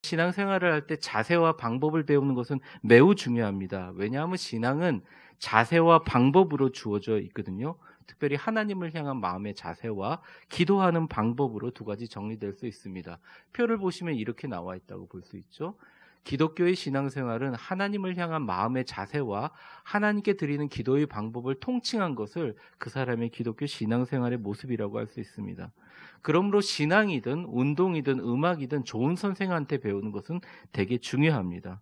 신앙생활을 할 때 자세와 방법을 배우는 것은 매우 중요합니다. 왜냐하면 신앙은 자세와 방법으로 주어져 있거든요. 특별히 하나님을 향한 마음의 자세와 기도하는 방법으로 두 가지 정리될 수 있습니다. 표를 보시면 이렇게 나와 있다고 볼 수 있죠. 기독교의 신앙생활은 하나님을 향한 마음의 자세와 하나님께 드리는 기도의 방법을 통칭한 것을 그 사람의 기독교 신앙생활의 모습이라고 할 수 있습니다. 그러므로 신앙이든 운동이든 음악이든 좋은 선생한테 배우는 것은 되게 중요합니다.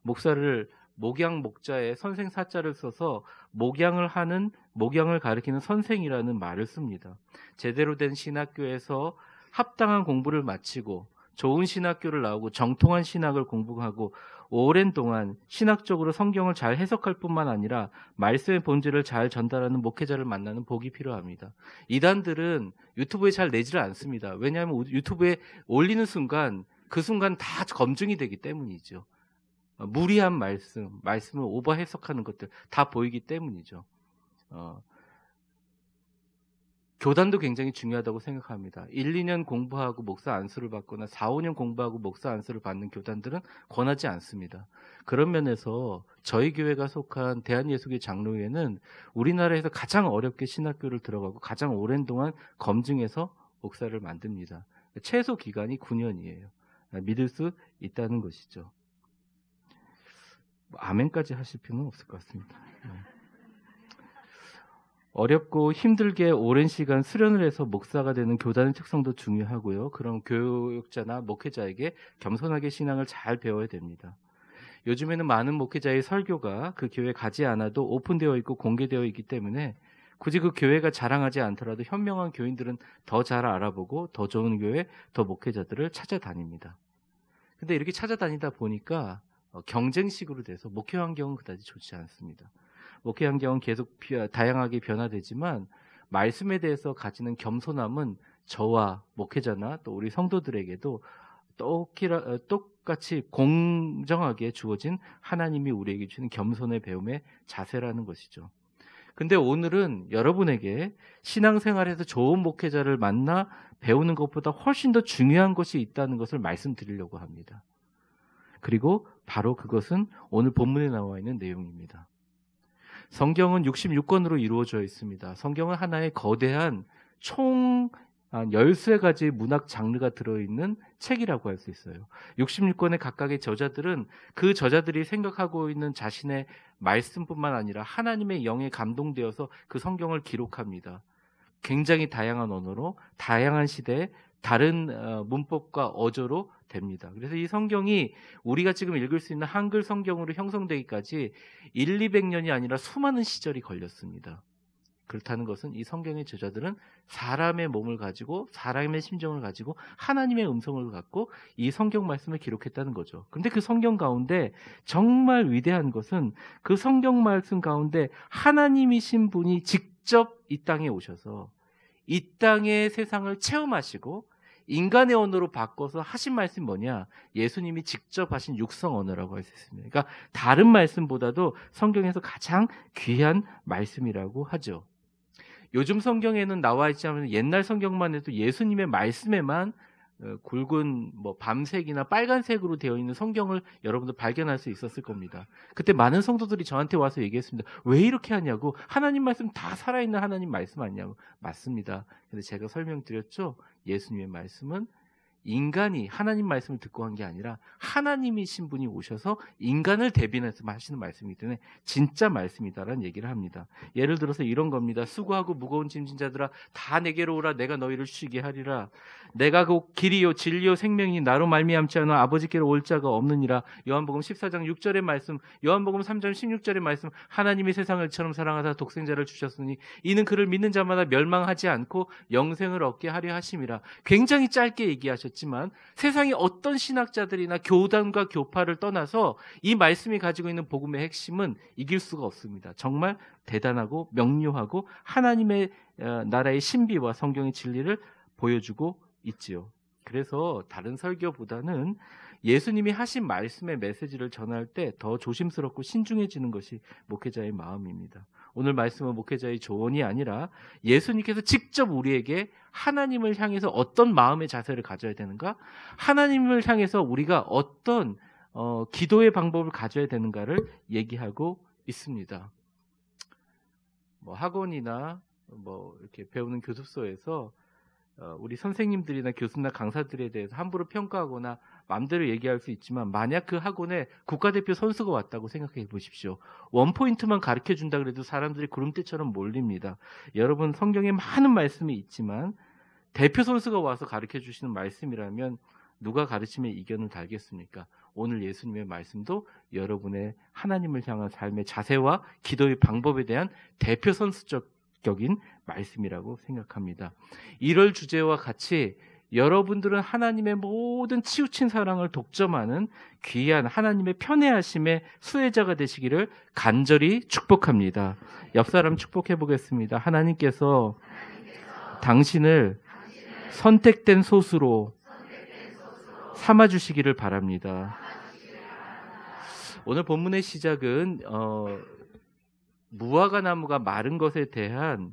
목사를 목양 목자에 선생 사자를 써서 목양을 가르치는 선생이라는 말을 씁니다. 제대로 된 신학교에서 합당한 공부를 마치고 좋은 신학교를 나오고 정통한 신학을 공부하고 오랜 동안 신학적으로 성경을 잘 해석할 뿐만 아니라 말씀의 본질을 잘 전달하는 목회자를 만나는 복이 필요합니다. 이단들은 유튜브에 잘 내지를 않습니다. 왜냐하면 유튜브에 올리는 순간 그 순간 다 검증이 되기 때문이죠. 무리한 말씀을 오버 해석하는 것들 다 보이기 때문이죠. 교단도 굉장히 중요하다고 생각합니다. 1, 2년 공부하고 목사 안수를 받거나 4, 5년 공부하고 목사 안수를 받는 교단들은 권하지 않습니다. 그런 면에서 저희 교회가 속한 대한예수교 장로회는 우리나라에서 가장 어렵게 신학교를 들어가고 가장 오랜 동안 검증해서 목사를 만듭니다. 최소 기간이 9년이에요. 믿을 수 있다는 것이죠. 아멘까지 하실 필요는 없을 것 같습니다. 어렵고 힘들게 오랜 시간 수련을 해서 목사가 되는 교단의 특성도 중요하고요. 그럼 교육자나 목회자에게 겸손하게 신앙을 잘 배워야 됩니다. 요즘에는 많은 목회자의 설교가 그 교회에 가지 않아도 오픈되어 있고 공개되어 있기 때문에 굳이 그 교회가 자랑하지 않더라도 현명한 교인들은 더 잘 알아보고 더 좋은 교회, 더 목회자들을 찾아다닙니다. 근데 이렇게 찾아다니다 보니까 경쟁식으로 돼서 목회 환경은 그다지 좋지 않습니다. 목회 환경은 계속 다양하게 변화되지만 말씀에 대해서 가지는 겸손함은 저와 목회자나 또 우리 성도들에게도 똑같이 공정하게 주어진 하나님이 우리에게 주는 겸손의 배움의 자세라는 것이죠. 근데 오늘은 여러분에게 신앙생활에서 좋은 목회자를 만나 배우는 것보다 훨씬 더 중요한 것이 있다는 것을 말씀드리려고 합니다. 그리고 바로 그것은 오늘 본문에 나와 있는 내용입니다. 성경은 66권으로 이루어져 있습니다. 성경은 하나의 거대한 총 13가지 문학 장르가 들어있는 책이라고 할 수 있어요. 66권의 각각의 저자들은 그 저자들이 생각하고 있는 자신의 말씀뿐만 아니라 하나님의 영에 감동되어서 그 성경을 기록합니다. 굉장히 다양한 언어로 다양한 시대에 다른 문법과 어조로 됩니다. 그래서 이 성경이 우리가 지금 읽을 수 있는 한글 성경으로 형성되기까지 1, 200년이 아니라 수많은 시절이 걸렸습니다. 그렇다는 것은 이 성경의 저자들은 사람의 몸을 가지고 사람의 심정을 가지고 하나님의 음성을 갖고 이 성경 말씀을 기록했다는 거죠. 그런데 그 성경 가운데 정말 위대한 것은 그 성경 말씀 가운데 하나님이신 분이 직접 이 땅에 오셔서 이 땅의 세상을 체험하시고 인간의 언어로 바꿔서 하신 말씀이 뭐냐? 예수님이 직접 하신 육성 언어라고 할 수 있습니다. 그러니까 다른 말씀보다도 성경에서 가장 귀한 말씀이라고 하죠. 요즘 성경에는 나와 있지 않은 옛날 성경만 해도 예수님의 말씀에만 굵은 밤색이나 빨간색으로 되어 있는 성경을 여러분들 발견할 수 있었을 겁니다. 그때 많은 성도들이 저한테 와서 얘기했습니다. 왜 이렇게 하냐고. 하나님 말씀 다 살아있는 하나님 말씀 아니냐고. 맞습니다. 근데 제가 설명드렸죠. 예수님의 말씀은 인간이 하나님 말씀을 듣고 한 게 아니라 하나님이신 분이 오셔서 인간을 대변해서 하시는 말씀이기 때문에 진짜 말씀이다라는 얘기를 합니다. 예를 들어서 이런 겁니다. 수고하고 무거운 짐진 자들아 다 내게로 오라. 내가 너희를 쉬게 하리라. 내가 곧 길이요 진리요 생명이니 나로 말미암지 않아 아버지께로 올 자가 없느니라. 요한복음 14장 6절의 말씀, 요한복음 3장 16절의 말씀. 하나님이 세상을 이처럼 사랑하사 독생자를 주셨으니 이는 그를 믿는 자마다 멸망하지 않고 영생을 얻게 하려 하심이라. 굉장히 짧게 얘기하셨지만 세상의 어떤 신학자들이나 교단과 교파를 떠나서 이 말씀이 가지고 있는 복음의 핵심은 이길 수가 없습니다. 정말 대단하고 명료하고 하나님의 나라의 신비와 성경의 진리를 보여주고 있지요. 그래서 다른 설교보다는 예수님이 하신 말씀의 메시지를 전할 때 더 조심스럽고 신중해지는 것이 목회자의 마음입니다. 오늘 말씀은 목회자의 조언이 아니라 예수님께서 직접 우리에게 하나님을 향해서 어떤 마음의 자세를 가져야 되는가, 하나님을 향해서 우리가 어떤 기도의 방법을 가져야 되는가를 얘기하고 있습니다. 뭐 학원이나 뭐 이렇게 배우는 교습소에서 우리 선생님들이나 교수나 강사들에 대해서 함부로 평가하거나 마음대로 얘기할 수 있지만, 만약 그 학원에 국가대표 선수가 왔다고 생각해 보십시오. 원포인트만 가르쳐 준다 그래도 사람들이 구름대처럼 몰립니다. 여러분, 성경에 많은 말씀이 있지만 대표 선수가 와서 가르쳐 주시는 말씀이라면 누가 가르침에 이견을 달겠습니까? 오늘 예수님의 말씀도 여러분의 하나님을 향한 삶의 자세와 기도의 방법에 대한 대표 선수적인 말씀이라고 생각합니다. 이럴 주제와 같이 여러분들은 하나님의 모든 치우친 사랑을 독점하는 귀한 하나님의 편애하심의 수혜자가 되시기를 간절히 축복합니다. 옆 사람 축복해 보겠습니다. 하나님께서 당신을 선택된 소수로 삼아주시기를 바랍니다. 오늘 본문의 시작은 무화과 나무가 마른 것에 대한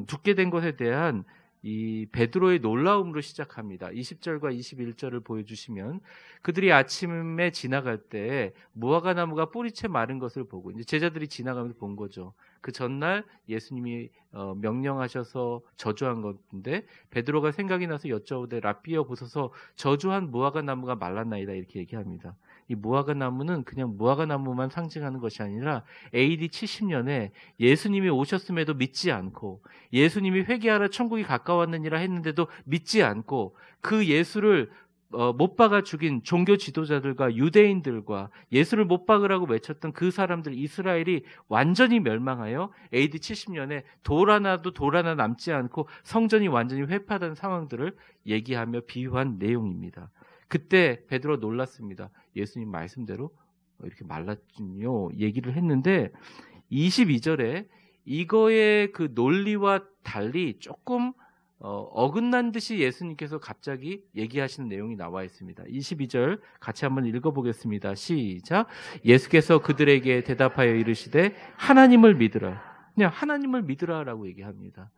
죽게 된 것에 대한 이 베드로의 놀라움으로 시작합니다. 20절과 21절을 보여주시면, 그들이 아침에 지나갈 때 무화과 나무가 뿌리채 마른 것을 보고, 이제 제자들이 지나가면서 본 거죠. 그 전날 예수님이 명령하셔서 저주한 건데, 베드로가 생각이 나서 여쭤오되 랍비여 보소서, 저주한 무화과 나무가 말랐나이다, 이렇게 얘기합니다. 이 무화과 나무는 그냥 무화과 나무만 상징하는 것이 아니라 AD 70년에 예수님이 오셨음에도 믿지 않고, 예수님이 회개하라 천국이 가까웠느니라 했는데도 믿지 않고, 그 예수를 못 박아 죽인 종교 지도자들과 유대인들과 예수를 못 박으라고 외쳤던 그 사람들, 이스라엘이 완전히 멸망하여 AD 70년에 돌 하나 남지 않고 성전이 완전히 회파된 상황들을 얘기하며 비유한 내용입니다. 그때 베드로 놀랐습니다. 예수님 말씀대로 이렇게 말랐군요, 얘기를 했는데 22절에 이거의 그 논리와 달리 조금 어긋난 듯이 예수님께서 갑자기 얘기하시는 내용이 나와 있습니다. 22절 같이 한번 읽어보겠습니다. 시작. 예수께서 그들에게 대답하여 이르시되 하나님을 믿으라. 그냥 하나님을 믿으라라고 얘기합니다.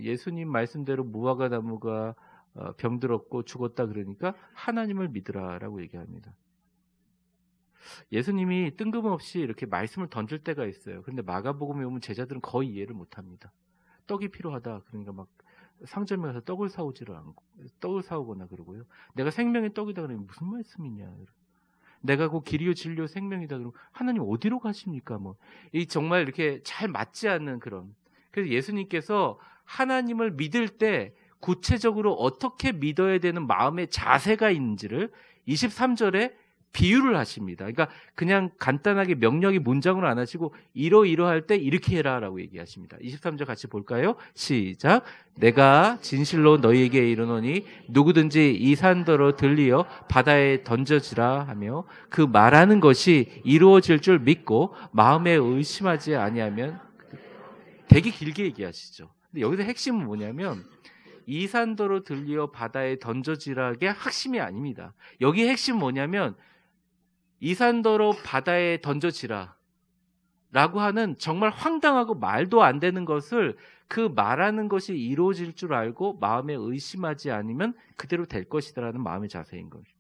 예수님 말씀대로 무화과 나무가 병들었고 죽었다 그러니까 하나님을 믿으라라고 얘기합니다. 예수님이 뜬금없이 이렇게 말씀을 던질 때가 있어요. 그런데 마가복음에 오면 제자들은 거의 이해를 못합니다. 떡이 필요하다 그러니까 막 상점에 가서 떡을 사오거나 그러고요. 내가 생명의 떡이다 그러면 무슨 말씀이냐. 내가 그 길이요 진리요 생명이다 그러면 하나님 어디로 가십니까? 이 정말 이렇게 잘 맞지 않는 그런. 그래서 예수님께서 하나님을 믿을 때 구체적으로 어떻게 믿어야 되는 마음의 자세가 있는지를 23절에 비유를 하십니다. 그러니까 그냥 간단하게 명령이 문장으로 안 하시고 이러이러할 때 이렇게 해라라고 얘기하십니다. 23절 같이 볼까요? 시작. 내가 진실로 너희에게 이르노니 누구든지 이 산더러 들리어 바다에 던져지라 하며 그 말하는 것이 이루어질 줄 믿고 마음에 의심하지 아니하면, 되게 길게 얘기하시죠. 근데 여기서 핵심은 뭐냐면 이 산더러 들리어 바다에 던져지라게 핵심이 아닙니다. 여기 핵심은 뭐냐면 이 산더러 바다에 던져지라 라고 하는 정말 황당하고 말도 안 되는 것을, 그 말하는 것이 이루어질 줄 알고 마음에 의심하지 않으면 그대로 될 것이다라는 마음의 자세인 거죠.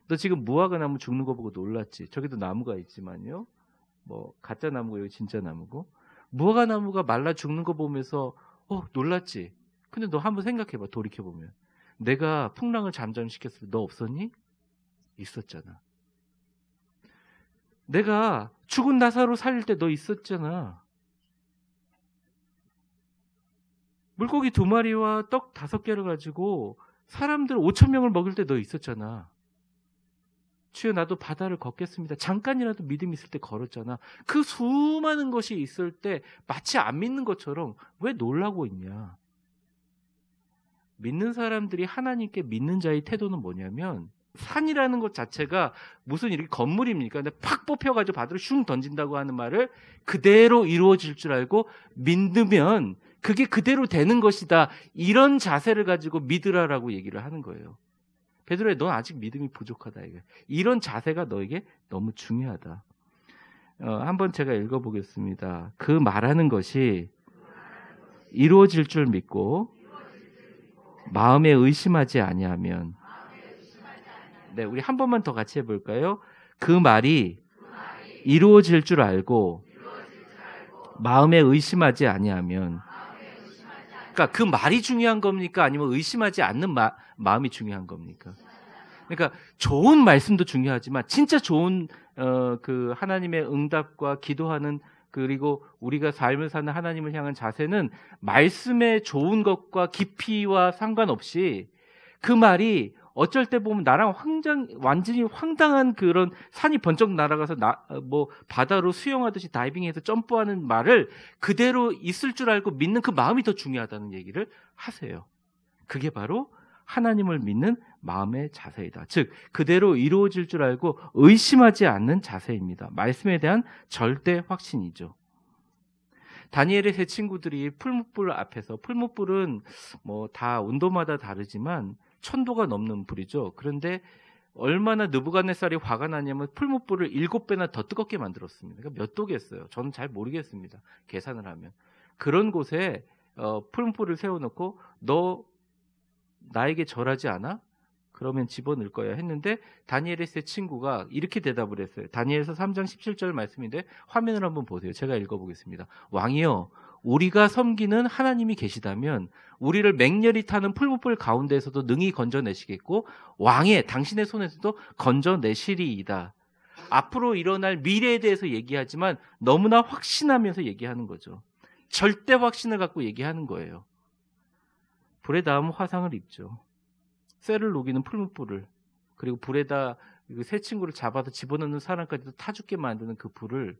너 지금 무화과 나무 죽는 거 보고 놀랐지? 저기도 나무가 있지만요, 가짜 나무고 여기 진짜 나무고, 무화과 나무가 말라 죽는 거 보면서 놀랐지? 근데 너 한번 생각해봐. 돌이켜보면 내가 풍랑을 잠잠시켰을 때 너 없었니? 있었잖아. 내가 죽은 나사로 살릴 때 너 있었잖아. 물고기 2마리와 떡 5개를 가지고 사람들 5,000명을 먹일 때 너 있었잖아. 주여 나도 바다를 걷겠습니다. 잠깐이라도 믿음이 있을 때 걸었잖아. 그 수많은 것이 있을 때 마치 안 믿는 것처럼 왜 놀라고 있냐. 믿는 사람들이 하나님께 믿는 자의 태도는 뭐냐면, 산이라는 것 자체가 무슨 이렇게 건물입니까? 근데 팍 뽑혀가지고 바다로 슝 던진다고 하는 말을 그대로 이루어질 줄 알고 믿으면 그게 그대로 되는 것이다. 이런 자세를 가지고 믿으라라고 얘기를 하는 거예요. 베드로야, 넌 아직 믿음이 부족하다. 이런 자세가 너에게 너무 중요하다. 한번 제가 읽어보겠습니다. 그 말하는 것이 이루어질 줄 믿고 마음에 의심하지 아니하면. 네, 우리 한 번만 더 같이 해볼까요? 그 말이 이루어질 줄 알고 마음에 의심하지 아니하면. 그러니까 그 말이 중요한 겁니까? 아니면 의심하지 않는 마음이 중요한 겁니까? 그러니까 좋은 말씀도 중요하지만 진짜 좋은 그 하나님의 응답과 기도하는, 그리고 우리가 삶을 사는 하나님을 향한 자세는 말씀의 좋은 것과 깊이와 상관없이 그 말이 어쩔 때 보면 나랑 완전히 황당한 그런 산이 번쩍 날아가서 뭐 바다로 수영하듯이 다이빙해서 점프하는 말을 그대로 있을 줄 알고 믿는 그 마음이 더 중요하다는 얘기를 하세요. 그게 바로 하나님을 믿는 마음의 자세이다. 즉 그대로 이루어질 줄 알고 의심하지 않는 자세입니다. 말씀에 대한 절대 확신이죠. 다니엘의 세 친구들이 풀무불 앞에서, 풀무불은 뭐 다 온도마다 다르지만 1000도가 넘는 불이죠. 그런데 얼마나 느부갓네살이 화가 나냐면 풀무불을 7배나 더 뜨겁게 만들었습니다. 그러니까 몇 도겠어요? 저는 잘 모르겠습니다. 계산을 하면. 그런 곳에 풀무불을 세워놓고 너 나에게 절하지 않아? 그러면 집어넣을 거야 했는데 다니엘의 세 친구가 이렇게 대답을 했어요. 다니엘서 3장 17절 말씀인데 화면을 한번 보세요. 제가 읽어보겠습니다. 왕이여, 우리가 섬기는 하나님이 계시다면 우리를 맹렬히 타는 풀무불 가운데에서도 능히 건져내시겠고 왕의 당신의 손에서도 건져내시리이다. 앞으로 일어날 미래에 대해서 얘기하지만 너무나 확신하면서 얘기하는 거죠. 절대 확신을 갖고 얘기하는 거예요. 불에 닿으면 화상을 입죠. 쇠를 녹이는 풀무불을, 그리고 불에다 새 친구를 잡아서 집어넣는 사람까지도 타 죽게 만드는 그 불을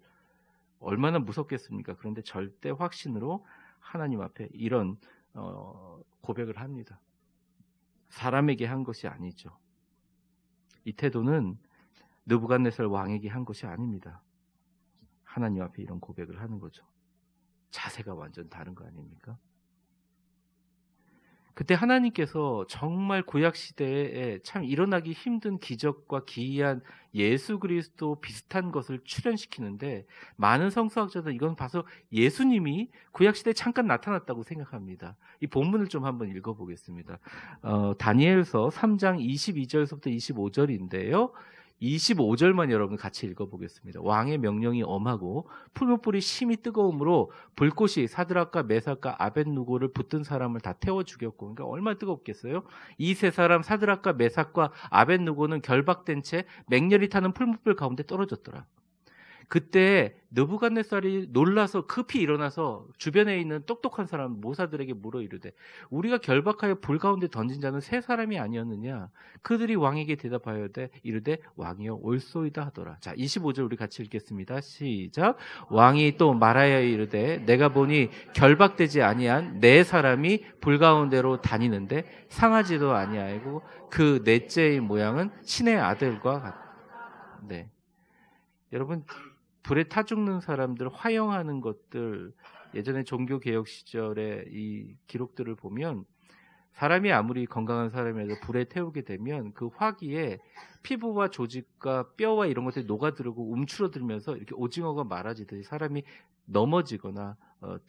얼마나 무섭겠습니까? 그런데 절대 확신으로 하나님 앞에 이런 고백을 합니다. 사람에게 한 것이 아니죠. 이 태도는 느부갓네살 왕에게 한 것이 아닙니다. 하나님 앞에 이런 고백을 하는 거죠. 자세가 완전 다른 거 아닙니까? 그때 하나님께서 정말 구약시대에 참 일어나기 힘든 기적과 기이한 예수 그리스도 비슷한 것을 출현시키는데 많은 성서학자들은 이건 봐서 예수님이 구약시대에 잠깐 나타났다고 생각합니다. 이 본문을 좀 한번 읽어보겠습니다. 다니엘서 3장 22절부터 25절인데요. 25절만 여러분 같이 읽어보겠습니다. 왕의 명령이 엄하고 풀무불이 심히 뜨거움으로 불꽃이 사드락과 메삭과 아벳누고를 붙든 사람을 다 태워 죽였고, 그러니까 얼마나 뜨겁겠어요? 이 세 사람 사드락과 메삭과 아벳누고는 결박된 채 맹렬히 타는 풀무불 가운데 떨어졌더라. 그때 느부갓네살이 놀라서 급히 일어나서 주변에 있는 똑똑한 사람 모사들에게 물어 이르되 우리가 결박하여 불 가운데 던진 자는 세 사람이 아니었느냐? 그들이 왕에게 대답하여되 이르되 왕이여 옳소이다 하더라. 자, 25절 우리 같이 읽겠습니다. 시작. 왕이 또 말하여 이르되 내가 보니 결박되지 아니한 네 사람이 불 가운데로 다니는데 상하지도 아니하고 그 넷째의 모양은 신의 아들과 같다. 네, 여러분, 불에 타 죽는 사람들 화형하는 것들, 예전에 종교개혁 시절에 이 기록들을 보면 사람이 아무리 건강한 사람이라도 불에 태우게 되면 그 화기에 피부와 조직과 뼈와 이런 것들이 녹아들고 움츠러들면서 이렇게 오징어가 말아지듯이 사람이 넘어지거나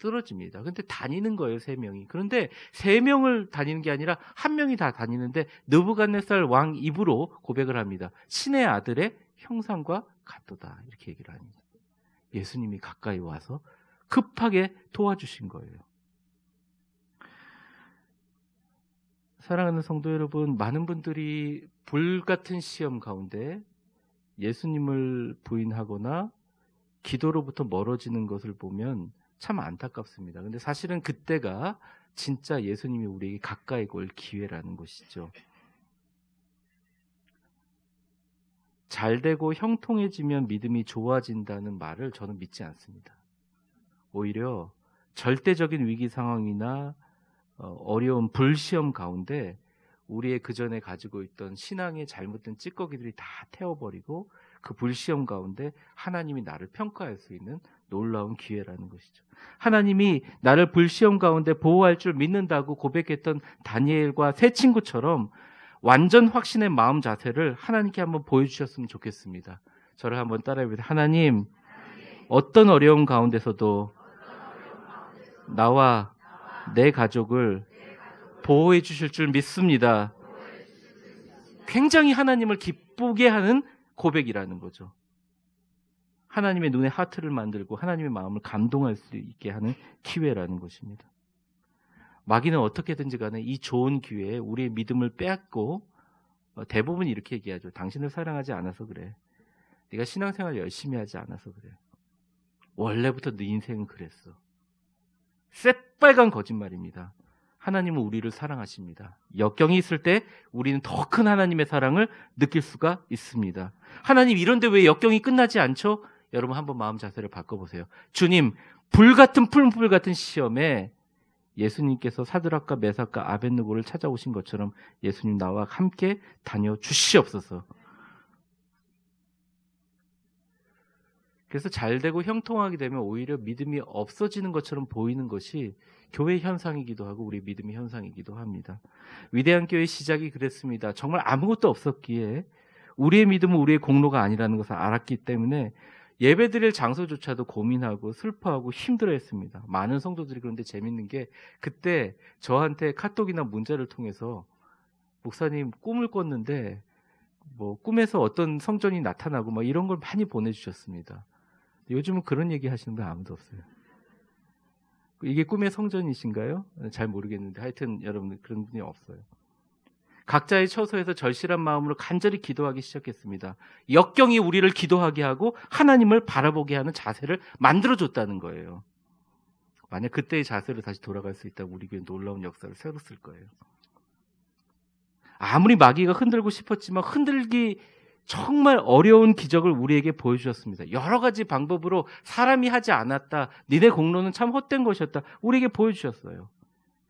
떨어집니다. 그런데 다니는 거예요, 3명이. 그런데 3명을 다니는 게 아니라 1명이 다 다니는데 느부갓네살 왕 입으로 고백을 합니다. 신의 아들의 형상과 같도다, 이렇게 얘기를 합니다. 예수님이 가까이 와서 급하게 도와주신 거예요. 사랑하는 성도 여러분, 많은 분들이 불같은 시험 가운데 예수님을 부인하거나 기도로부터 멀어지는 것을 보면 참 안타깝습니다. 그런데 사실은 그때가 진짜 예수님이 우리에게 가까이 올 기회라는 것이죠. 잘 되고 형통해지면 믿음이 좋아진다는 말을 저는 믿지 않습니다. 오히려 절대적인 위기 상황이나 어려운 불시험 가운데 우리의 그전에 가지고 있던 신앙의 잘못된 찌꺼기들이 다 태워버리고 그 불시험 가운데 하나님이 나를 평가할 수 있는 놀라운 기회라는 것이죠. 하나님이 나를 불시험 가운데 보호할 줄 믿는다고 고백했던 다니엘과 세 친구처럼 완전 확신의 마음 자세를 하나님께 한번 보여주셨으면 좋겠습니다. 저를 한번 따라해보세요. 하나님, 어떤 어려움 가운데서도 나와 내 가족을 보호해 주실 줄 믿습니다. 굉장히 하나님을 기쁘게 하는 고백이라는 거죠. 하나님의 눈에 하트를 만들고 하나님의 마음을 감동할 수 있게 하는 기회라는 것입니다. 마귀는 어떻게든지 간에 이 좋은 기회에 우리의 믿음을 빼앗고 대부분 이렇게 얘기하죠. 당신을 사랑하지 않아서 그래. 네가 신앙생활 열심히 하지 않아서 그래. 원래부터 네 인생은 그랬어. 새빨간 거짓말입니다. 하나님은 우리를 사랑하십니다. 역경이 있을 때 우리는 더 큰 하나님의 사랑을 느낄 수가 있습니다. 하나님 이런데 왜 역경이 끝나지 않죠? 여러분 한번 마음 자세를 바꿔보세요. 주님, 불같은 풀무불 같은 시험에 예수님께서 사드락과 메삭과 아벳느고를 찾아오신 것처럼 예수님 나와 함께 다녀 주시옵소서. 그래서 잘되고 형통하게 되면 오히려 믿음이 없어지는 것처럼 보이는 것이 교회 현상이기도 하고 우리 믿음의 현상이기도 합니다. 위대한 교회의 시작이 그랬습니다. 정말 아무것도 없었기에 우리의 믿음은 우리의 공로가 아니라는 것을 알았기 때문에 예배드릴 장소조차도 고민하고 슬퍼하고 힘들어했습니다. 많은 성도들이. 그런데 재밌는 게 그때 저한테 카톡이나 문자를 통해서 목사님 꿈을 꿨는데 뭐 꿈에서 어떤 성전이 나타나고 막 이런 걸 많이 보내주셨습니다. 요즘은 그런 얘기 하시는 분 아무도 없어요. 이게 꿈의 성전이신가요? 잘 모르겠는데 하여튼 여러분들 그런 분이 없어요. 각자의 처소에서 절실한 마음으로 간절히 기도하기 시작했습니다. 역경이 우리를 기도하게 하고 하나님을 바라보게 하는 자세를 만들어줬다는 거예요. 만약 그때의 자세로 다시 돌아갈 수 있다면 우리 교회 놀라운 역사를 세웠을 거예요. 아무리 마귀가 흔들고 싶었지만 흔들기 정말 어려운 기적을 우리에게 보여주셨습니다. 여러 가지 방법으로 사람이 하지 않았다. 니네 공로는 참 헛된 것이었다. 우리에게 보여주셨어요.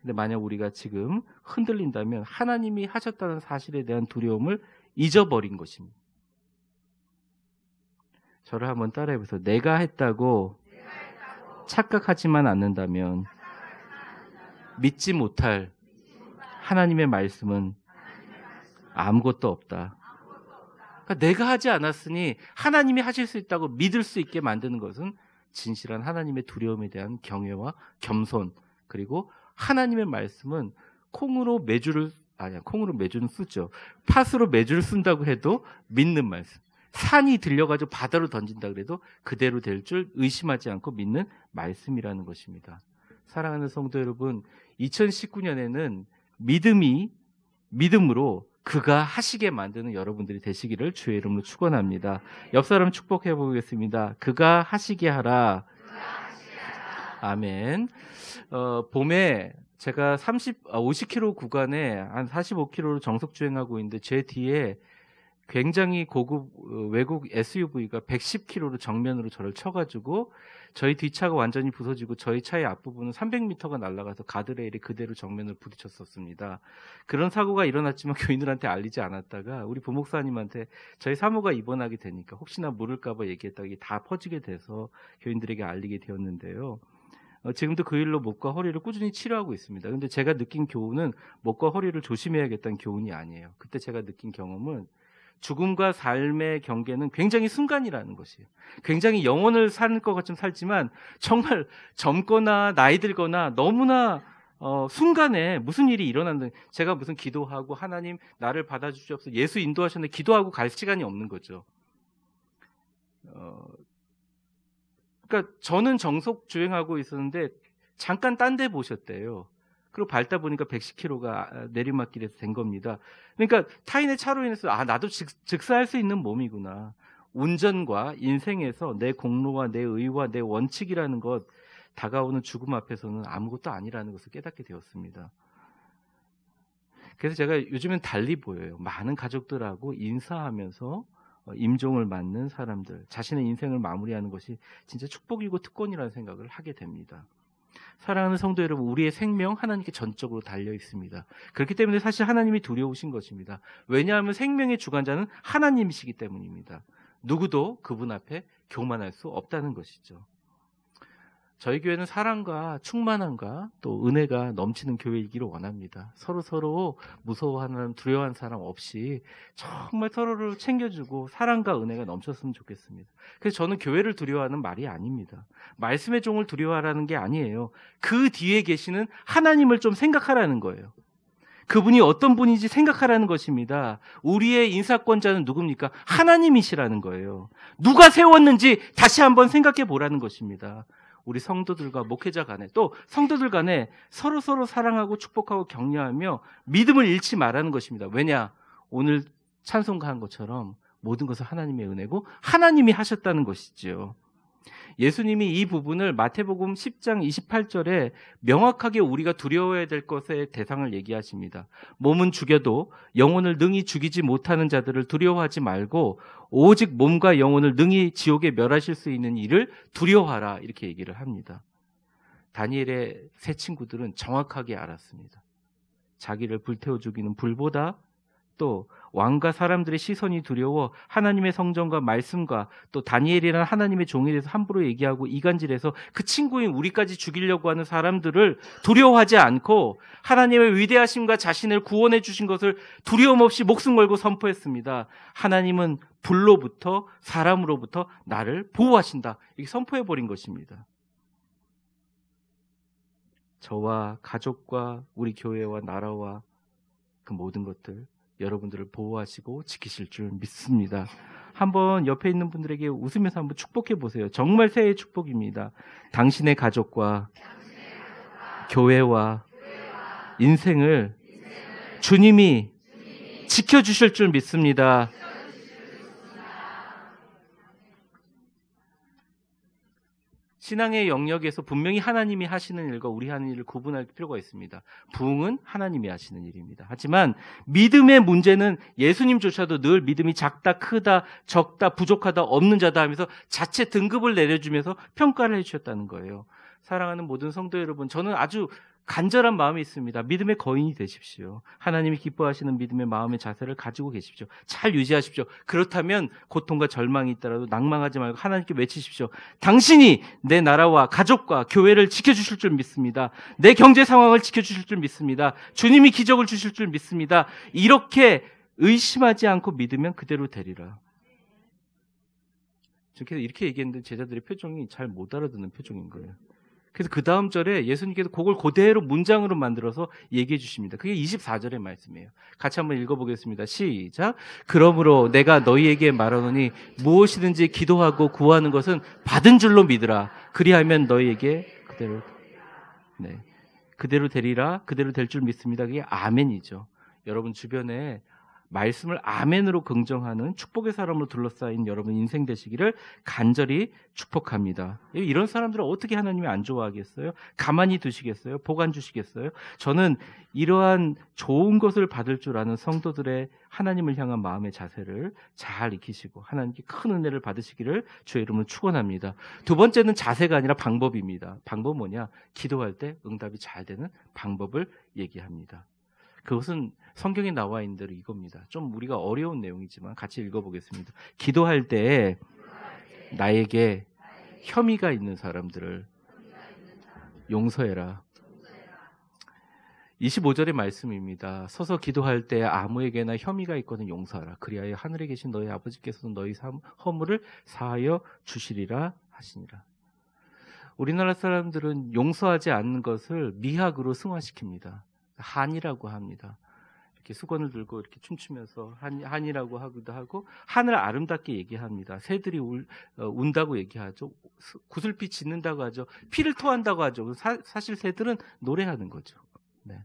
근데 만약 우리가 지금 흔들린다면 하나님이 하셨다는 사실에 대한 두려움을 잊어버린 것입니다. 저를 한번 따라해보세요. 내가 했다고 착각하지만 않는다면 믿지 못할 하나님의 말씀은 아무것도 없다. 그러니까 내가 하지 않았으니 하나님이 하실 수 있다고 믿을 수 있게 만드는 것은 진실한 하나님의 두려움에 대한 경외와 겸손, 그리고 하나님의 말씀은 콩으로 메주는 쓰죠. 팥으로 메주를 쓴다고 해도 믿는 말씀. 산이 들려가지고 바다로 던진다 그래도 그대로 될 줄 의심하지 않고 믿는 말씀이라는 것입니다. 사랑하는 성도 여러분, 2019년에는 믿음으로 그가 하시게 만드는 여러분들이 되시기를 주의 이름으로 축원합니다. 옆 사람 축복해 보겠습니다. 그가 하시게 하라. 아멘. 봄에 제가 50km 구간에 한 45km로 정속 주행하고 있는데 제 뒤에 굉장히 고급 외국 SUV가 110km로 정면으로 저를 쳐가지고 저희 뒷차가 완전히 부서지고 저희 차의 앞부분은 300m가 날아가서 가드레일에 그대로 정면을 부딪혔었습니다. 그런 사고가 일어났지만 교인들한테 알리지 않았다가 우리 부목사님한테 저희 사모가 입원하게 되니까 혹시나 모를까 봐 얘기했다가 이게 다 퍼지게 돼서 교인들에게 알리게 되었는데요. 지금도 그 일로 목과 허리를 꾸준히 치료하고 있습니다. 그런데 제가 느낀 교훈은 목과 허리를 조심해야겠다는 교훈이 아니에요. 그때 제가 느낀 경험은 죽음과 삶의 경계는 굉장히 순간이라는 것이에요. 굉장히 영혼을 사는 것 같이 살지만 정말 젊거나 나이 들거나 너무나 순간에 무슨 일이 일어난다. 제가 무슨 기도하고 하나님 나를 받아주시옵소서 예수 인도하셨는데 기도하고 갈 시간이 없는 거죠. 그러니까 저는 정속 주행하고 있었는데 잠깐 딴 데 보셨대요. 그리고 밟다 보니까 110km가 내리막길에서 된 겁니다. 그러니까 타인의 차로 인해서 나도 즉사할 수 있는 몸이구나. 운전과 인생에서 내 공로와 내 의와 내 원칙이라는 것, 다가오는 죽음 앞에서는 아무것도 아니라는 것을 깨닫게 되었습니다. 그래서 제가 요즘엔 달리 보여요. 많은 가족들하고 인사하면서 임종을 맞는 사람들, 자신의 인생을 마무리하는 것이 진짜 축복이고 특권이라는 생각을 하게 됩니다. 사랑하는 성도 여러분, 우리의 생명 하나님께 전적으로 달려 있습니다. 그렇기 때문에 사실 하나님이 두려우신 것입니다. 왜냐하면 생명의 주관자는 하나님이시기 때문입니다. 누구도 그분 앞에 교만할 수 없다는 것이죠. 저희 교회는 사랑과 충만함과 또 은혜가 넘치는 교회이기를 원합니다. 서로 무서워하는 두려워하는 사람 없이 정말 서로를 챙겨주고 사랑과 은혜가 넘쳤으면 좋겠습니다. 그래서 저는 교회를 두려워하는 말이 아닙니다. 말씀의 종을 두려워하라는 게 아니에요. 그 뒤에 계시는 하나님을 좀 생각하라는 거예요. 그분이 어떤 분인지 생각하라는 것입니다. 우리의 인사권자는 누굽니까? 하나님이시라는 거예요. 누가 세웠는지 다시 한번 생각해 보라는 것입니다. 우리 성도들과 목회자 간에 또 성도들 간에 서로 사랑하고 축복하고 격려하며 믿음을 잃지 말라는 것입니다. 왜냐? 오늘 찬송가한 것처럼 모든 것은 하나님의 은혜고 하나님이 하셨다는 것이죠. 예수님이 이 부분을 마태복음 10장 28절에 명확하게 우리가 두려워해야 될 것의 대상을 얘기하십니다. 몸은 죽여도 영혼을 능히 죽이지 못하는 자들을 두려워하지 말고 오직 몸과 영혼을 능히 지옥에 멸하실 수 있는 이를 두려워하라, 이렇게 얘기를 합니다. 다니엘의 세 친구들은 정확하게 알았습니다. 자기를 불태워 죽이는 불보다 또 왕과 사람들의 시선이 두려워 하나님의 성전과 말씀과 또 다니엘이라는 하나님의 종에 대해서 함부로 얘기하고 이간질해서 그 친구인 우리까지 죽이려고 하는 사람들을 두려워하지 않고 하나님의 위대하심과 자신을 구원해 주신 것을 두려움 없이 목숨 걸고 선포했습니다. 하나님은 불로부터 사람으로부터 나를 보호하신다, 이렇게 선포해버린 것입니다. 저와 가족과 우리 교회와 나라와 그 모든 것들 여러분들을 보호하시고 지키실 줄 믿습니다. 한번 옆에 있는 분들에게 웃으면서 한번 축복해 보세요. 정말 새해의 축복입니다. 당신의 가족과 교회와 인생을 주님이 지켜주실 줄 믿습니다. 신앙의 영역에서 분명히 하나님이 하시는 일과 우리 하는 일을 구분할 필요가 있습니다. 부흥은 하나님이 하시는 일입니다. 하지만 믿음의 문제는 예수님조차도 늘 믿음이 작다, 크다, 적다, 부족하다, 없는 자다 하면서 자체 등급을 내려주면서 평가를 해주셨다는 거예요. 사랑하는 모든 성도 여러분, 저는 아주 간절한 마음이 있습니다. 믿음의 거인이 되십시오. 하나님이 기뻐하시는 믿음의 마음의 자세를 가지고 계십시오. 잘 유지하십시오. 그렇다면 고통과 절망이 있더라도 낭망하지 말고 하나님께 외치십시오. 당신이 내 나라와 가족과 교회를 지켜주실 줄 믿습니다. 내 경제 상황을 지켜주실 줄 믿습니다. 주님이 기적을 주실 줄 믿습니다. 이렇게 의심하지 않고 믿으면 그대로 되리라. 이렇게 얘기했는데 제자들의 표정이 잘 못 알아듣는 표정인 거예요. 그래서 그 다음 절에 예수님께서 그걸 그대로 문장으로 만들어서 얘기해 주십니다. 그게 24절의 말씀이에요. 같이 한번 읽어보겠습니다. 시작. 그러므로 내가 너희에게 말하노니 무엇이든지 기도하고 구하는 것은 받은 줄로 믿으라. 그리하면 너희에게 그대로 되리라. 그대로 될 줄 믿습니다. 그게 아멘이죠. 여러분 주변에 말씀을 아멘으로 긍정하는 축복의 사람으로 둘러싸인 여러분 인생 되시기를 간절히 축복합니다. 이런 사람들은 어떻게 하나님이 안 좋아하겠어요? 가만히 두시겠어요? 보관 주시겠어요? 저는 이러한 좋은 것을 받을 줄 아는 성도들의 하나님을 향한 마음의 자세를 잘 익히시고 하나님께 큰 은혜를 받으시기를 주의 이름으로 축원합니다. 두 번째는 자세가 아니라 방법입니다. 방법 뭐냐? 기도할 때 응답이 잘 되는 방법을 얘기합니다. 그것은 성경에 나와 있는 대로 이겁니다. 좀 우리가 어려운 내용이지만 같이 읽어보겠습니다. 기도할 때 나에게 혐의가 있는 사람들을 용서해라. 25절의 말씀입니다. 서서 기도할 때 아무에게나 혐의가 있거든 용서하라. 그리하여 하늘에 계신 너희 아버지께서는 너희 허물을 사하여 주시리라 하시니라. 우리나라 사람들은 용서하지 않는 것을 미학으로 승화시킵니다. 한이라고 합니다. 이렇게 수건을 들고 이렇게 춤추면서 한이라고 하기도 하고 하늘 아름답게 얘기합니다. 새들이 운다고 얘기하죠. 구슬피 짖는다고 하죠. 피를 토한다고 하죠. 사실 새들은 노래하는 거죠. 네.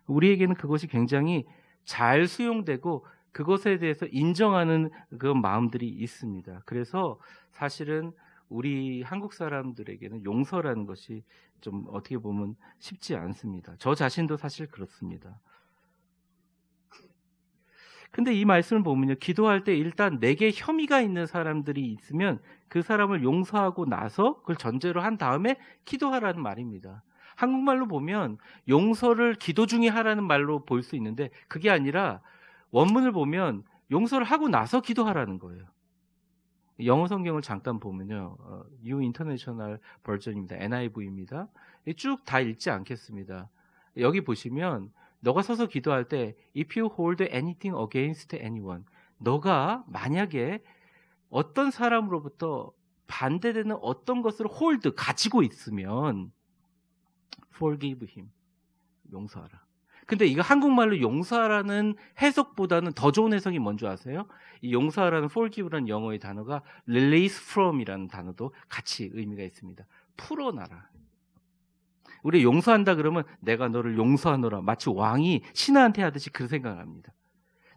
우리에게는 그것이 굉장히 잘 수용되고 그것에 대해서 인정하는 그 마음들이 있습니다. 그래서 사실은 우리 한국 사람들에게는 용서라는 것이 좀 어떻게 보면 쉽지 않습니다. 저 자신도 사실 그렇습니다. 근데 이 말씀을 보면요. 기도할 때 일단 내게 혐의가 있는 사람들이 있으면 그 사람을 용서하고 나서 그걸 전제로 한 다음에 기도하라는 말입니다. 한국말로 보면 용서를 기도 중에 하라는 말로 볼 수 있는데 그게 아니라 원문을 보면 용서를 하고 나서 기도하라는 거예요. 영어 성경을 잠깐 보면요. New International Version입니다. NIV입니다. 쭉 다 읽지 않겠습니다. 여기 보시면 너가 서서 기도할 때 If you hold anything against anyone, 너가 만약에 어떤 사람으로부터 반대되는 어떤 것을 hold, 가지고 있으면 forgive him, 용서하라. 근데 이거 한국말로 용서하라는 해석보다는 더 좋은 해석이 뭔지 아세요? 이 용서하라는 forgive라는 영어의 단어가 release from이라는 단어도 같이 의미가 있습니다. 풀어놔라. 우리 용서한다 그러면 내가 너를 용서하노라, 마치 왕이 신하한테 하듯이 그 생각을 합니다.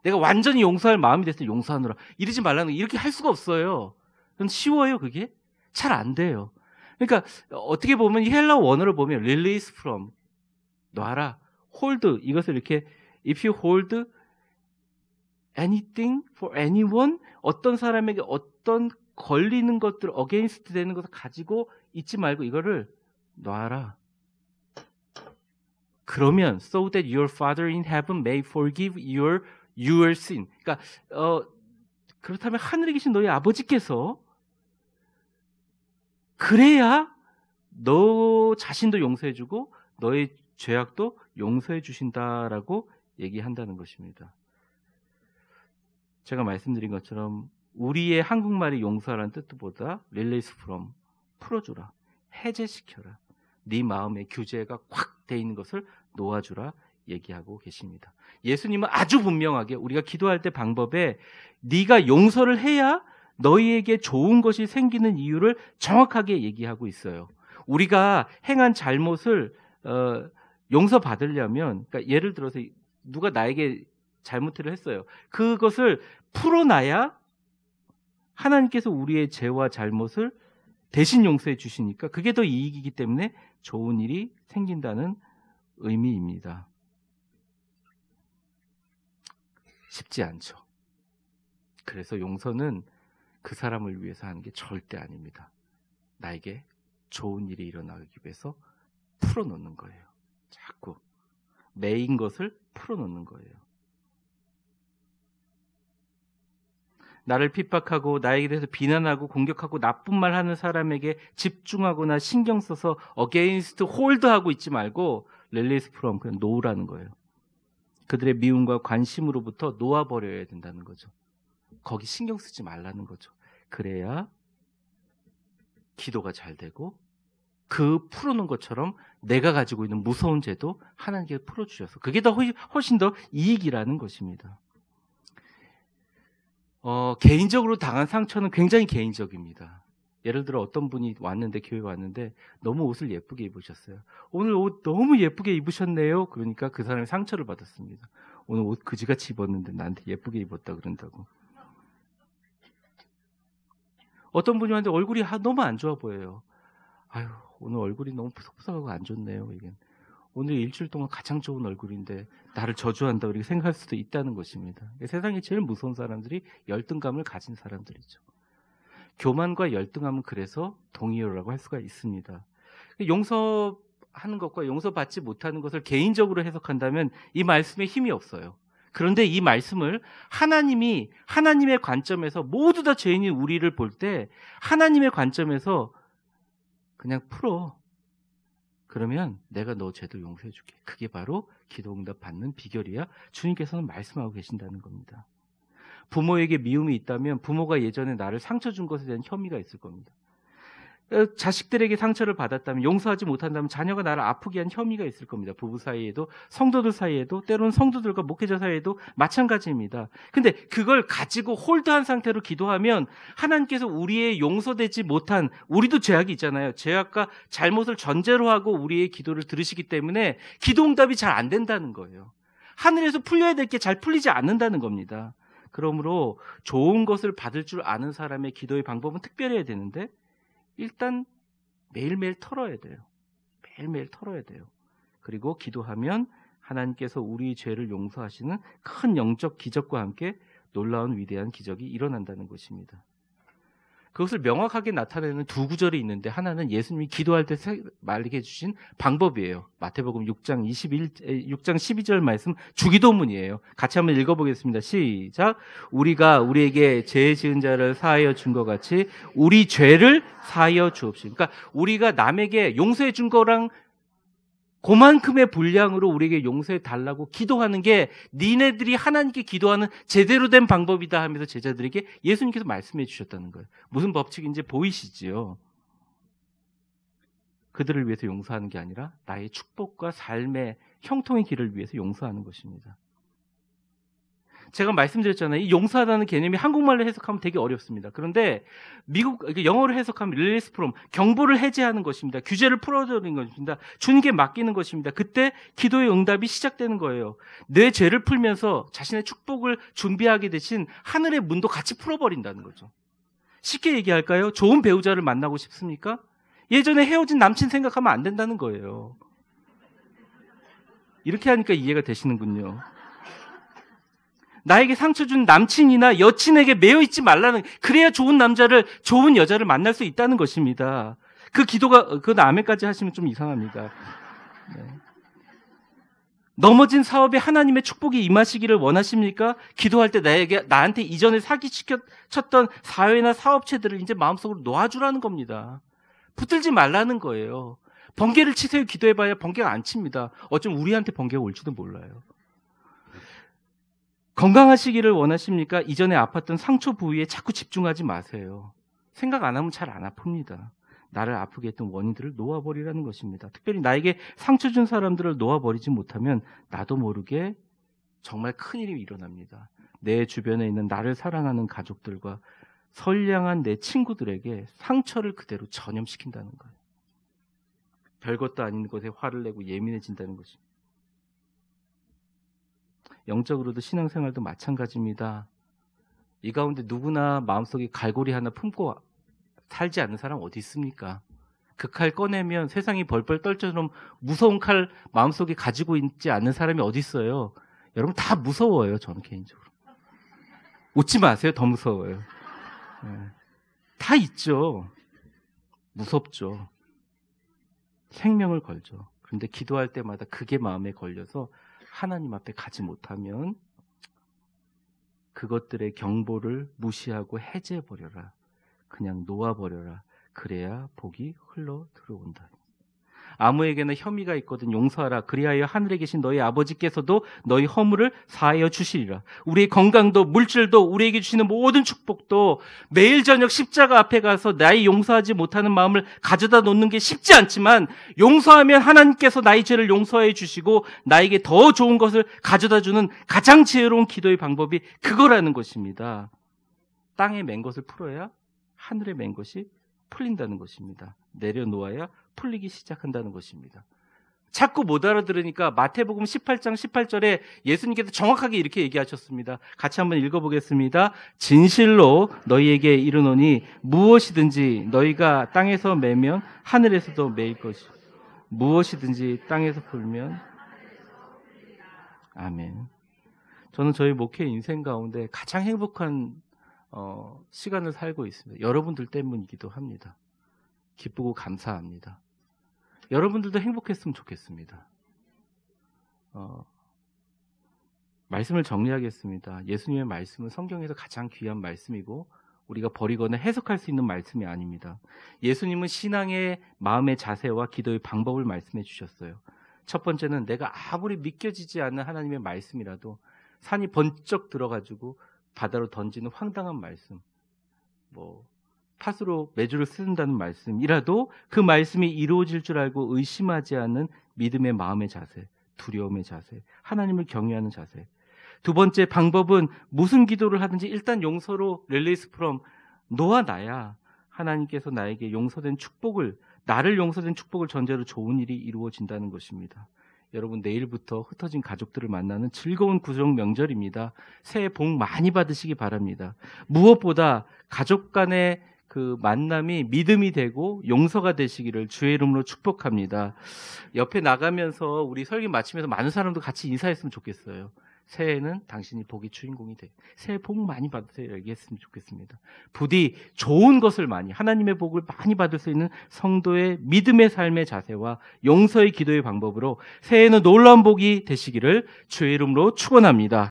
내가 완전히 용서할 마음이 됐을 때 용서하노라, 이러지 말라는, 이렇게 할 수가 없어요. 그건 쉬워요. 그게 잘 안 돼요. 그러니까 어떻게 보면 이 헬라어 원어를 보면 release from, 놔라, hold, 이것을 이렇게 if you hold anything for anyone, 어떤 사람에게 어떤 걸리는 것들, against 되는 것을 가지고 있지 말고 이거를 놔라. 그러면 so that your Father in heaven may forgive your sin. 그러니까 그렇다면 하늘에 계신 너희 아버지께서 그래야 너 자신도 용서해주고 너의 죄악도 용서해 주신다라고 얘기한다는 것입니다. 제가 말씀드린 것처럼 우리의 한국말이 용서하라는 뜻보다 release from, 풀어주라, 해제시켜라, 네 마음의 규제가 꽉 돼 있는 것을 놓아주라 얘기하고 계십니다. 예수님은 아주 분명하게 우리가 기도할 때 방법에 네가 용서를 해야 너희에게 좋은 것이 생기는 이유를 정확하게 얘기하고 있어요. 우리가 행한 잘못을 용서받으려면, 그러니까 예를 들어서 누가 나에게 잘못을 했어요. 그것을 풀어놔야 하나님께서 우리의 죄와 잘못을 대신 용서해 주시니까 그게 더 이익이기 때문에 좋은 일이 생긴다는 의미입니다. 쉽지 않죠. 그래서 용서는 그 사람을 위해서 하는 게 절대 아닙니다. 나에게 좋은 일이 일어나기 위해서 풀어놓는 거예요. 자꾸 매인 것을 풀어놓는 거예요. 나를 핍박하고 나에게 대해서 비난하고 공격하고 나쁜 말 하는 사람에게 집중하거나 신경 써서 against, hold하고 있지 말고 release from, 그냥 놓으라는 거예요. 그들의 미움과 관심으로부터 놓아버려야 된다는 거죠. 거기 신경 쓰지 말라는 거죠. 그래야 기도가 잘 되고 그 풀어놓은 것처럼 내가 가지고 있는 무서운 죄도 하나님께 풀어주셔서 그게 더 훨씬 더 이익이라는 것입니다. 개인적으로 당한 상처는 굉장히 개인적입니다. 예를 들어 어떤 분이 왔는데, 교회 왔는데 너무 옷을 예쁘게 입으셨어요. 오늘 옷 너무 예쁘게 입으셨네요. 그러니까 그 사람이 상처를 받았습니다. 오늘 옷 그지같이 입었는데 나한테 예쁘게 입었다 그런다고. 어떤 분이 왔는데 얼굴이 너무 안 좋아 보여요. 아유, 오늘 얼굴이 너무 푸석푸석하고 안 좋네요. 이게 오늘 일주일 동안 가장 좋은 얼굴인데 나를 저주한다 이렇게 생각할 수도 있다는 것입니다. 세상에 제일 무서운 사람들이 열등감을 가진 사람들이죠. 교만과 열등함은 그래서 동의어라고 할 수가 있습니다. 용서하는 것과 용서받지 못하는 것을 개인적으로 해석한다면 이 말씀에 힘이 없어요. 그런데 이 말씀을 하나님의 관점에서 모두 다 죄인인 우리를 볼 때 하나님의 관점에서 그냥 풀어. 그러면 내가 너 죄도 용서해 줄게. 그게 바로 기도응답 받는 비결이야. 주님께서는 말씀하고 계신다는 겁니다. 부모에게 미움이 있다면 부모가 예전에 나를 상처 준 것에 대한 혐의가 있을 겁니다. 자식들에게 상처를 받았다면, 용서하지 못한다면 자녀가 나를 아프게 한 혐의가 있을 겁니다. 부부 사이에도, 성도들 사이에도, 때로는 성도들과 목회자 사이에도 마찬가지입니다. 근데 그걸 가지고 홀드한 상태로 기도하면 하나님께서 우리의 용서되지 못한, 우리도 죄악이 있잖아요. 죄악과 잘못을 전제로 하고 우리의 기도를 들으시기 때문에 기도응답이 잘 안 된다는 거예요. 하늘에서 풀려야 될 게 잘 풀리지 않는다는 겁니다. 그러므로 좋은 것을 받을 줄 아는 사람의 기도의 방법은 특별해야 되는데, 일단 매일매일 털어야 돼요. 매일매일 털어야 돼요. 그리고 기도하면 하나님께서 우리 죄를 용서하시는 큰 영적 기적과 함께 놀라운 위대한 기적이 일어난다는 것입니다. 그것을 명확하게 나타내는 두 구절이 있는데 하나는 예수님이 기도할 때 말하게 해주신 방법이에요. 마태복음 6장 12절 말씀 주기도문이에요. 같이 한번 읽어보겠습니다. 시작. 우리가 우리에게 죄 지은 자를 사하여 준 것 같이 우리 죄를 사하여 주옵시고. 그러니까 우리가 남에게 용서해 준 거랑 그만큼의 분량으로 우리에게 용서해 달라고 기도하는 게 니네들이 하나님께 기도하는 제대로 된 방법이다 하면서 제자들에게 예수님께서 말씀해 주셨다는 거예요. 무슨 법칙인지 보이시지요? 그들을 위해서 용서하는 게 아니라 나의 축복과 삶의 형통의 길을 위해서 용서하는 것입니다. 제가 말씀드렸잖아요. 이 용서하다는 개념이 한국말로 해석하면 되게 어렵습니다. 그런데 영어로 해석하면 릴리스 프롬, 경보를 해제하는 것입니다. 규제를 풀어주는 것입니다. 주님께 맡기는 것입니다. 그때 기도의 응답이 시작되는 거예요. 내 죄를 풀면서 자신의 축복을 준비하게 되신 하늘의 문도 같이 풀어버린다는 거죠. 쉽게 얘기할까요? 좋은 배우자를 만나고 싶습니까? 예전에 헤어진 남친 생각하면 안 된다는 거예요. 이렇게 하니까 이해가 되시는군요. 나에게 상처 준 남친이나 여친에게 매여 있지 말라는, 그래야 좋은 남자를, 좋은 여자를 만날 수 있다는 것입니다. 그 기도가, 그 아멘까지 하시면 좀 이상합니다. 네. 넘어진 사업에 하나님의 축복이 임하시기를 원하십니까? 기도할 때 나한테 이전에 사기쳤던 사회나 사업체들을 이제 마음속으로 놓아주라는 겁니다. 붙들지 말라는 거예요. 번개를 치세요. 기도해봐야 번개가 안 칩니다. 어쩌면 우리한테 번개가 올지도 몰라요. 건강하시기를 원하십니까? 이전에 아팠던 상처 부위에 자꾸 집중하지 마세요. 생각 안 하면 잘 안 아픕니다. 나를 아프게 했던 원인들을 놓아버리라는 것입니다. 특별히 나에게 상처 준 사람들을 놓아버리지 못하면 나도 모르게 정말 큰일이 일어납니다. 내 주변에 있는 나를 사랑하는 가족들과 선량한 내 친구들에게 상처를 그대로 전염시킨다는 거예요. 별것도 아닌 것에 화를 내고 예민해진다는 것입니다. 영적으로도 신앙생활도 마찬가지입니다. 이 가운데 누구나 마음속에 갈고리 하나 품고 살지 않는 사람 어디 있습니까? 그 칼 꺼내면 세상이 벌벌 떨처럼 무서운 칼 마음속에 가지고 있지 않는 사람이 어디 있어요? 여러분 다 무서워요. 저는 개인적으로. 웃지 마세요. 더 무서워요. 네. 다 있죠. 무섭죠. 생명을 걸죠. 그런데 기도할 때마다 그게 마음에 걸려서 하나님 앞에 가지 못하면 그것들의 경보를 무시하고 해제해버려라. 그냥 놓아버려라. 그래야 복이 흘러 들어온다. 아무에게나 혐의가 있거든 용서하라. 그리하여 하늘에 계신 너희 아버지께서도 너희 허물을 사하여 주시리라. 우리의 건강도 물질도 우리에게 주시는 모든 축복도 매일 저녁 십자가 앞에 가서 나의 용서하지 못하는 마음을 가져다 놓는 게 쉽지 않지만 용서하면 하나님께서 나의 죄를 용서해 주시고 나에게 더 좋은 것을 가져다 주는 가장 지혜로운 기도의 방법이 그거라는 것입니다. 땅에 맨 것을 풀어야 하늘에 맨 것이 풀린다는 것입니다. 내려놓아야 풀리기 시작한다는 것입니다. 자꾸 못 알아들으니까 마태복음 18장 18절에 예수님께서 정확하게 이렇게 얘기하셨습니다. 같이 한번 읽어보겠습니다. 진실로 너희에게 이르노니 무엇이든지 너희가 땅에서 매면 하늘에서도 매일 것이요 무엇이든지 땅에서 풀면 아멘. 저는 저희 목회 인생 가운데 가장 행복한 시간을 살고 있습니다. 여러분들 때문이기도 합니다. 기쁘고 감사합니다. 여러분들도 행복했으면 좋겠습니다. 말씀을 정리하겠습니다. 예수님의 말씀은 성경에서 가장 귀한 말씀이고 우리가 버리거나 해석할 수 있는 말씀이 아닙니다. 예수님은 신앙의 마음의 자세와 기도의 방법을 말씀해 주셨어요. 첫 번째는 내가 아무리 믿겨지지 않는 하나님의 말씀이라도 산이 번쩍 들어가지고 바다로 던지는 황당한 말씀, 팥으로 메주를 쓴다는 말씀이라도 그 말씀이 이루어질 줄 알고 의심하지 않는 믿음의 마음의 자세, 두려움의 자세, 하나님을 경외하는 자세. 두 번째 방법은 무슨 기도를 하든지 일단 용서로 릴리스 프롬 놓아놔야 하나님께서 나에게 용서된 축복을, 나를 용서된 축복을 전제로 좋은 일이 이루어진다는 것입니다. 여러분 내일부터 흩어진 가족들을 만나는 즐거운 구정 명절입니다. 새해 복 많이 받으시기 바랍니다. 무엇보다 가족 간의 그 만남이 믿음이 되고 용서가 되시기를 주의 이름으로 축복합니다. 옆에 나가면서 우리 설교 마치면서 많은 사람도 같이 인사했으면 좋겠어요. 새해에는 당신이 복의 주인공이 돼. 새해 복 많이 받으세요. 얘기했으면 좋겠습니다. 부디 좋은 것을 많이, 하나님의 복을 많이 받을 수 있는 성도의 믿음의 삶의 자세와 용서의 기도의 방법으로 새해에는 놀라운 복이 되시기를 주의 이름으로 축원합니다.